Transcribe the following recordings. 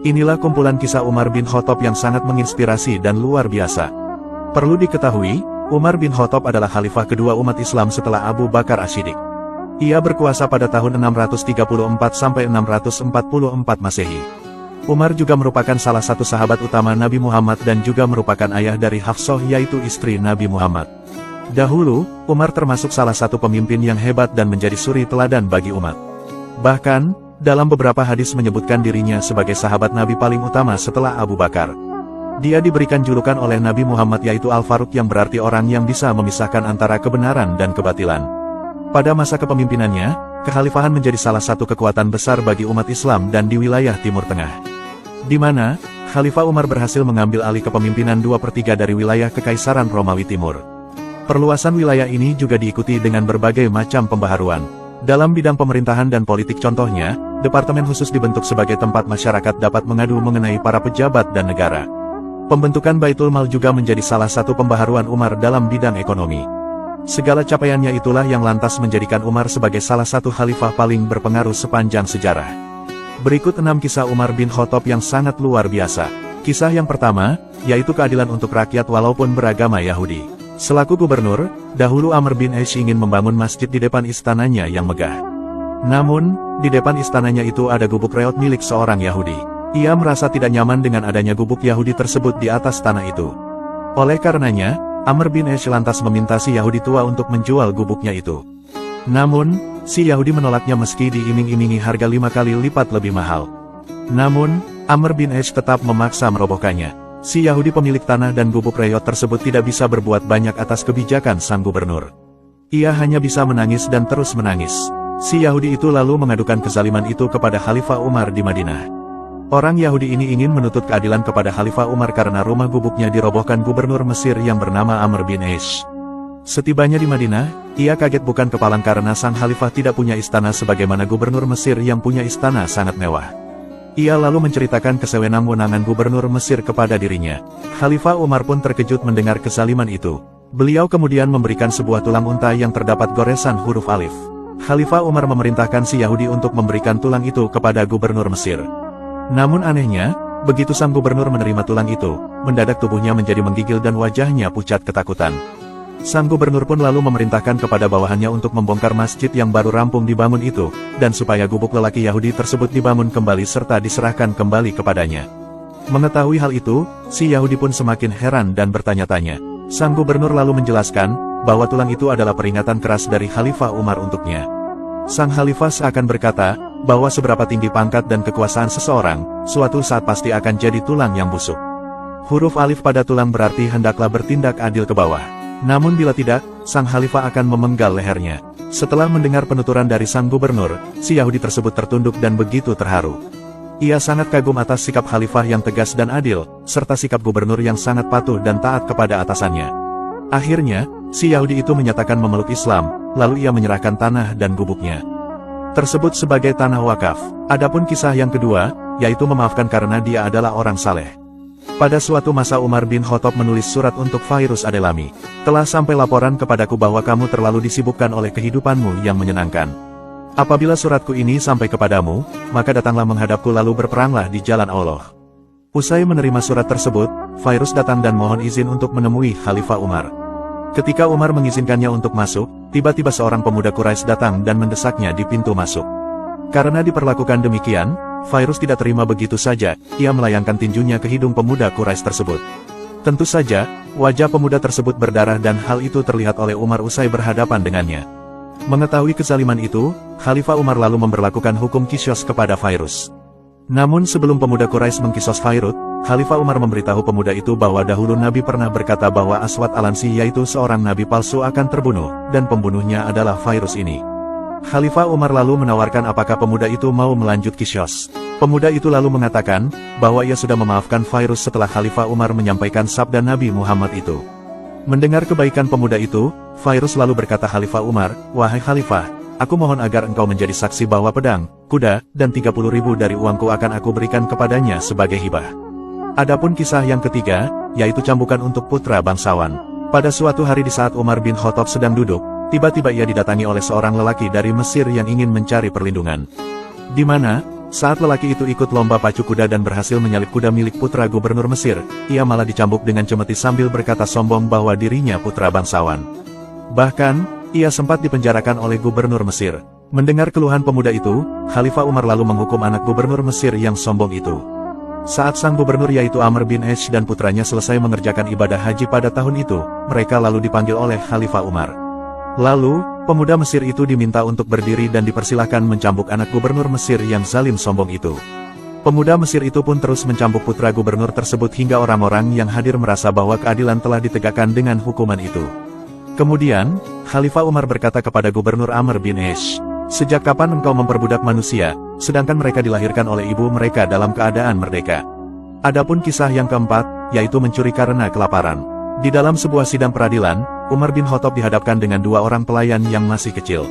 Inilah kumpulan kisah Umar bin Khattab yang sangat menginspirasi dan luar biasa. Perlu diketahui, Umar bin Khattab adalah khalifah kedua umat Islam setelah Abu Bakar As-Siddiq. Ia berkuasa pada tahun 634 sampai 644 Masehi. Umar juga merupakan salah satu sahabat utama Nabi Muhammad dan juga merupakan ayah dari Hafsah yaitu istri Nabi Muhammad. Dahulu, Umar termasuk salah satu pemimpin yang hebat dan menjadi suri teladan bagi umat. Bahkan, dalam beberapa hadis menyebutkan dirinya sebagai sahabat Nabi paling utama setelah Abu Bakar. Dia diberikan julukan oleh Nabi Muhammad yaitu Al-Faruq yang berarti orang yang bisa memisahkan antara kebenaran dan kebatilan. Pada masa kepemimpinannya, kekhalifahan menjadi salah satu kekuatan besar bagi umat Islam dan di wilayah Timur Tengah. Di mana, Khalifah Umar berhasil mengambil alih kepemimpinan 2/3 dari wilayah Kekaisaran Romawi Timur. Perluasan wilayah ini juga diikuti dengan berbagai macam pembaharuan. Dalam bidang pemerintahan dan politik contohnya, departemen khusus dibentuk sebagai tempat masyarakat dapat mengadu mengenai para pejabat dan negara. Pembentukan Baitul Mal juga menjadi salah satu pembaharuan Umar dalam bidang ekonomi. Segala capaiannya itulah yang lantas menjadikan Umar sebagai salah satu khalifah paling berpengaruh sepanjang sejarah. Berikut 6 kisah Umar bin Khattab yang sangat luar biasa. Kisah yang pertama, yaitu keadilan untuk rakyat walaupun beragama Yahudi. Selaku gubernur, dahulu Amr bin Aish ingin membangun masjid di depan istananya yang megah. Namun, di depan istananya itu ada gubuk reot milik seorang Yahudi. Ia merasa tidak nyaman dengan adanya gubuk Yahudi tersebut di atas tanah itu. Oleh karenanya, Amr bin Aish lantas meminta si Yahudi tua untuk menjual gubuknya itu. Namun, si Yahudi menolaknya meski diiming-imingi harga 5 kali lipat lebih mahal. Namun, Amr bin Aish tetap memaksa merobohkannya. Si Yahudi pemilik tanah dan gubuk reot tersebut tidak bisa berbuat banyak atas kebijakan sang gubernur. Ia hanya bisa menangis dan terus menangis. Si Yahudi itu lalu mengadukan kezaliman itu kepada Khalifah Umar di Madinah. Orang Yahudi ini ingin menuntut keadilan kepada Khalifah Umar karena rumah gubuknya dirobohkan gubernur Mesir yang bernama Amr bin Aish. Setibanya di Madinah, ia kaget bukan kepalang karena sang khalifah tidak punya istana sebagaimana gubernur Mesir yang punya istana sangat mewah. Ia lalu menceritakan kesewenang-wenangan gubernur Mesir kepada dirinya. Khalifah Umar pun terkejut mendengar kezaliman itu. Beliau kemudian memberikan sebuah tulang unta yang terdapat goresan huruf alif. Khalifah Umar memerintahkan si Yahudi untuk memberikan tulang itu kepada gubernur Mesir. Namun anehnya, begitu sang gubernur menerima tulang itu, mendadak tubuhnya menjadi menggigil dan wajahnya pucat ketakutan. Sang gubernur pun lalu memerintahkan kepada bawahannya untuk membongkar masjid yang baru rampung dibangun itu, dan supaya gubuk lelaki Yahudi tersebut dibangun kembali serta diserahkan kembali kepadanya. Mengetahui hal itu, si Yahudi pun semakin heran dan bertanya-tanya. Sang gubernur lalu menjelaskan, bahwa tulang itu adalah peringatan keras dari Khalifah Umar untuknya. Sang khalifah seakan berkata, bahwa seberapa tinggi pangkat dan kekuasaan seseorang, suatu saat pasti akan jadi tulang yang busuk. Huruf alif pada tulang berarti hendaklah bertindak adil ke bawah. Namun bila tidak, sang khalifah akan memenggal lehernya. Setelah mendengar penuturan dari sang gubernur, si Yahudi tersebut tertunduk dan begitu terharu. Ia sangat kagum atas sikap khalifah yang tegas dan adil, serta sikap gubernur yang sangat patuh dan taat kepada atasannya. Akhirnya, si Yahudi itu menyatakan memeluk Islam, lalu ia menyerahkan tanah dan gubuknya tersebut sebagai tanah wakaf. Adapun kisah yang kedua, yaitu memaafkan karena dia adalah orang saleh. Pada suatu masa Umar bin Khattab menulis surat untuk Fairuz Adelami. Telah sampai laporan kepadaku bahwa kamu terlalu disibukkan oleh kehidupanmu yang menyenangkan. Apabila suratku ini sampai kepadamu, maka datanglah menghadapku lalu berperanglah di jalan Allah. Usai menerima surat tersebut, Fairuz datang dan mohon izin untuk menemui Khalifah Umar. Ketika Umar mengizinkannya untuk masuk, tiba-tiba seorang pemuda Quraisy datang dan mendesaknya di pintu masuk. Karena diperlakukan demikian, Fairuz tidak terima begitu saja, ia melayangkan tinjunya ke hidung pemuda Quraisy tersebut. Tentu saja, wajah pemuda tersebut berdarah dan hal itu terlihat oleh Umar usai berhadapan dengannya. Mengetahui kezaliman itu, Khalifah Umar lalu memberlakukan hukum Qisas kepada Fairuz. Namun sebelum pemuda Quraisy mengkisos Fairuz, Khalifah Umar memberitahu pemuda itu bahwa dahulu Nabi pernah berkata bahwa Aswad Al-Ansi yaitu seorang Nabi palsu akan terbunuh, dan pembunuhnya adalah Fairuz ini. Khalifah Umar lalu menawarkan apakah pemuda itu mau melanjut Qisas. Pemuda itu lalu mengatakan, bahwa ia sudah memaafkan Fairuz setelah Khalifah Umar menyampaikan sabda Nabi Muhammad itu. Mendengar kebaikan pemuda itu, Fairuz lalu berkata Khalifah Umar, "Wahai Khalifah, aku mohon agar engkau menjadi saksi bahwa pedang, kuda, dan 30.000 dari uangku akan aku berikan kepadanya sebagai hibah." Adapun kisah yang ketiga, yaitu cambukan untuk putra bangsawan. Pada suatu hari di saat Umar bin Khattab sedang duduk, tiba-tiba ia didatangi oleh seorang lelaki dari Mesir yang ingin mencari perlindungan. Di mana, Saat lelaki itu ikut lomba pacu kuda dan berhasil menyalip kuda milik putra gubernur Mesir, ia malah dicambuk dengan cemeti sambil berkata sombong bahwa dirinya putra bangsawan. Bahkan, ia sempat dipenjarakan oleh gubernur Mesir. Mendengar keluhan pemuda itu, Khalifah Umar lalu menghukum anak gubernur Mesir yang sombong itu. Saat sang gubernur yaitu Amr bin Ash dan putranya selesai mengerjakan ibadah haji pada tahun itu, mereka lalu dipanggil oleh Khalifah Umar. Lalu, pemuda Mesir itu diminta untuk berdiri dan dipersilahkan mencambuk anak gubernur Mesir yang zalim sombong itu. Pemuda Mesir itu pun terus mencambuk putra gubernur tersebut hingga orang-orang yang hadir merasa bahwa keadilan telah ditegakkan dengan hukuman itu. Kemudian, Khalifah Umar berkata kepada gubernur Amr bin Ash, "Sejak kapan engkau memperbudak manusia, sedangkan mereka dilahirkan oleh ibu mereka dalam keadaan merdeka?" Adapun kisah yang keempat, yaitu mencuri karena kelaparan. Di dalam sebuah sidang peradilan, Umar bin Khattab dihadapkan dengan dua orang pelayan yang masih kecil.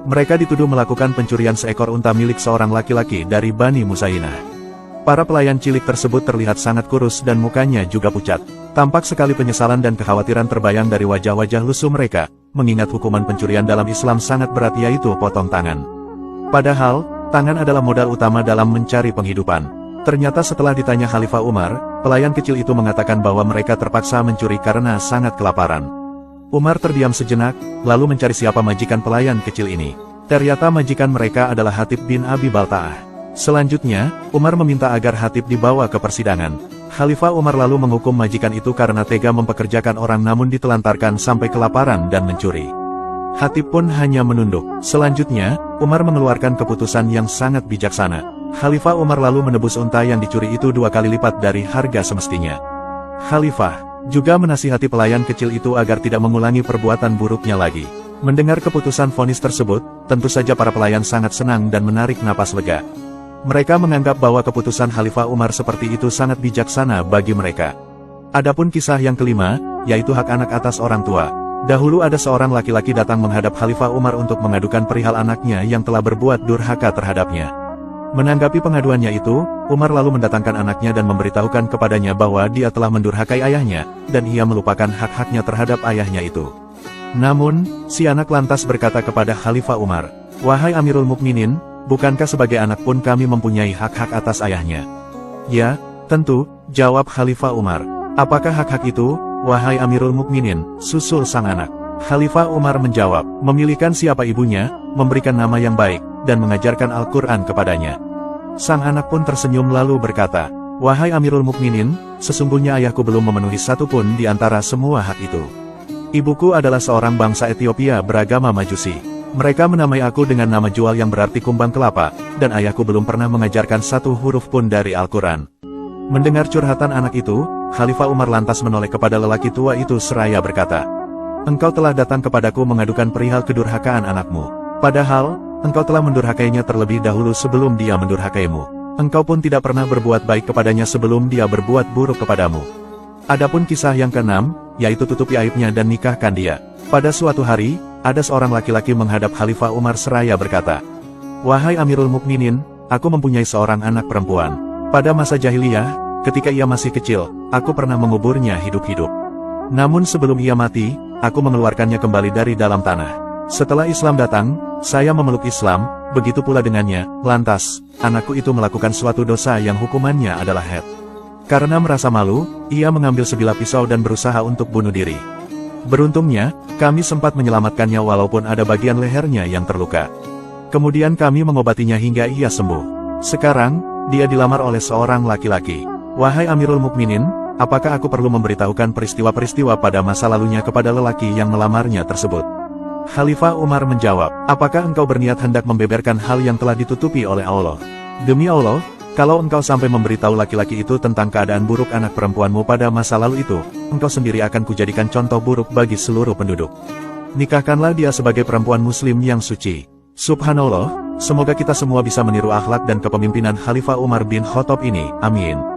Mereka dituduh melakukan pencurian seekor unta milik seorang laki-laki dari Bani Musainah. Para pelayan cilik tersebut terlihat sangat kurus dan mukanya juga pucat. Tampak sekali penyesalan dan kekhawatiran terbayang dari wajah-wajah lusuh mereka, mengingat hukuman pencurian dalam Islam sangat berat yaitu potong tangan. Padahal, tangan adalah modal utama dalam mencari penghidupan. Ternyata setelah ditanya Khalifah Umar, pelayan kecil itu mengatakan bahwa mereka terpaksa mencuri karena sangat kelaparan. Umar terdiam sejenak, lalu mencari siapa majikan pelayan kecil ini. Ternyata majikan mereka adalah Hatib bin Abi Balta'ah. Selanjutnya, Umar meminta agar Hatib dibawa ke persidangan. Khalifah Umar lalu menghukum majikan itu karena tega mempekerjakan orang namun ditelantarkan sampai kelaparan dan mencuri. Hatib pun hanya menunduk. Selanjutnya, Umar mengeluarkan keputusan yang sangat bijaksana. Khalifah Umar lalu menebus unta yang dicuri itu 2 kali lipat dari harga semestinya. Khalifah juga menasihati pelayan kecil itu agar tidak mengulangi perbuatan buruknya lagi. Mendengar keputusan vonis tersebut, tentu saja para pelayan sangat senang dan menarik napas lega. Mereka menganggap bahwa keputusan Khalifah Umar seperti itu sangat bijaksana bagi mereka. Adapun kisah yang kelima, yaitu hak anak atas orang tua. Dahulu ada seorang laki-laki datang menghadap Khalifah Umar untuk mengadukan perihal anaknya yang telah berbuat durhaka terhadapnya. Menanggapi pengaduannya itu, Umar lalu mendatangkan anaknya dan memberitahukan kepadanya bahwa dia telah mendurhakai ayahnya, dan ia melupakan hak-haknya terhadap ayahnya itu. Namun, si anak lantas berkata kepada Khalifah Umar, "Wahai Amirul Mukminin, bukankah sebagai anak pun kami mempunyai hak-hak atas ayahnya?" "Ya, tentu," jawab Khalifah Umar. "Apakah hak-hak itu, wahai Amirul Mukminin?" susul sang anak. Khalifah Umar menjawab, "Memilihkan siapa ibunya, memberikan nama yang baik, dan mengajarkan Al-Quran kepadanya." Sang anak pun tersenyum lalu berkata, "Wahai Amirul Mukminin, sesungguhnya ayahku belum memenuhi satu pun di antara semua hak itu. Ibuku adalah seorang bangsa Ethiopia beragama Majusi. Mereka menamai aku dengan nama jual yang berarti kumbang kelapa, dan ayahku belum pernah mengajarkan satu huruf pun dari Al-Quran." Mendengar curhatan anak itu, Khalifah Umar lantas menoleh kepada lelaki tua itu seraya berkata, "Engkau telah datang kepadaku mengadukan perihal kedurhakaan anakmu. Padahal, engkau telah mendurhakainya terlebih dahulu sebelum dia mendurhakaimu. Engkau pun tidak pernah berbuat baik kepadanya sebelum dia berbuat buruk kepadamu. Adapun kisah yang keenam, yaitu tutupi aibnya dan nikahkan dia." Pada suatu hari, ada seorang laki-laki menghadap Khalifah Umar seraya berkata, "Wahai Amirul Mukminin, aku mempunyai seorang anak perempuan. Pada masa jahiliyah, ketika ia masih kecil, aku pernah menguburnya hidup-hidup. Namun sebelum ia mati, aku mengeluarkannya kembali dari dalam tanah. Setelah Islam datang, saya memeluk Islam, begitu pula dengannya. Lantas, anakku itu melakukan suatu dosa yang hukumannya adalah had. Karena merasa malu, ia mengambil sebilah pisau dan berusaha untuk bunuh diri. Beruntungnya, kami sempat menyelamatkannya walaupun ada bagian lehernya yang terluka. Kemudian kami mengobatinya hingga ia sembuh. Sekarang, dia dilamar oleh seorang laki-laki. Wahai Amirul Mukminin, apakah aku perlu memberitahukan peristiwa-peristiwa pada masa lalunya kepada lelaki yang melamarnya tersebut?" Khalifah Umar menjawab, "Apakah engkau berniat hendak membeberkan hal yang telah ditutupi oleh Allah? Demi Allah, kalau engkau sampai memberitahu laki-laki itu tentang keadaan buruk anak perempuanmu pada masa lalu itu, engkau sendiri akan kujadikan contoh buruk bagi seluruh penduduk. Nikahkanlah dia sebagai perempuan muslim yang suci." Subhanallah, semoga kita semua bisa meniru akhlak dan kepemimpinan Khalifah Umar bin Khattab ini, amin.